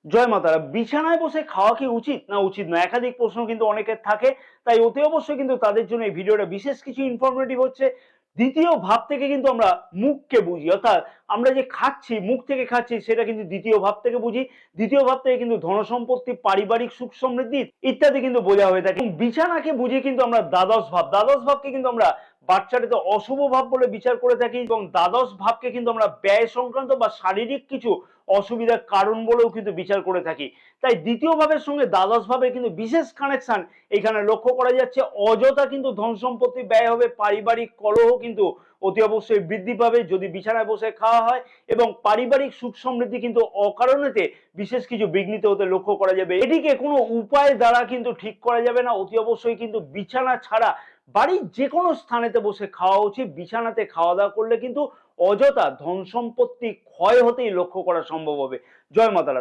জয় মাতারা। বিছানায় বসে খাওয়া কি উচিত না উচিত নয়, একাধিক প্রশ্ন কিন্তু অনেকের থাকে। তাই অতি অবশ্যই কিন্তু তাদের জন্য এই ভিডিওটা বিশেষ কিছু ইনফরমেটিভ হচ্ছে। দ্বিতীয় ভাব থেকে কিন্তু আমরা মুখকে বুঝি, অর্থাৎ আমরা যে খাচ্ছি, মুখ থেকে খাচ্ছি, সেটা কিন্তু দ্বিতীয় ভাব থেকে বুঝি। দ্বিতীয় ভাব থেকে কিন্তু ধন সম্পত্তি, পারিবারিক সুখ সমৃদ্ধি ইত্যাদি কিন্তু বোঝা হয়ে থাকে। এবং বিছানাকে বুঝি কিন্তু আমরা দ্বাদশ ভাব। দ্বাদশ ভাবকে কিন্তু আমরা বাচ্চাটিতে অশুভ ভাব বলে বিচার করে থাকি, এবং দ্বাদশ ভাবকে কিন্তু আমরা ব্যয় সংক্রান্ত বা শারীরিক কিছু অসুবিধার কারণ বলেও কিন্তু বিচার করে থাকি। তাই দ্বিতীয় ভাবের সঙ্গে দ্বাদশ ভাবের কিন্তু বিশেষ কানেকশন এখানে লক্ষ্য করা যাচ্ছে। অযথা কিন্তু ধন সম্পত্তি ব্যয় হবে, পারিবারিক কলহ কিন্তু অতি অবশ্যই বৃদ্ধি পাবে যদি বিছানায় বসে খাওয়া হয়, এবং পারিবারিক সুখ সমৃদ্ধি কিন্তু অকারণেতে বিশেষ কিছু বিঘ্নিত হতে লক্ষ্য করা যাবে। এটিকে কোনো উপায় দ্বারা কিন্তু ঠিক করা যাবে না। অতি অবশ্যই কিন্তু বিছানা ছাড়া বাড়ির যে কোনো স্থানেতে বসে খাওয়া উচিত। বিছানাতে খাওয়া দাওয়া করলে কিন্তু অযথা ধন সম্পত্তি ক্ষয় হতেই লক্ষ্য করা সম্ভব হবে। জয় মাতারা।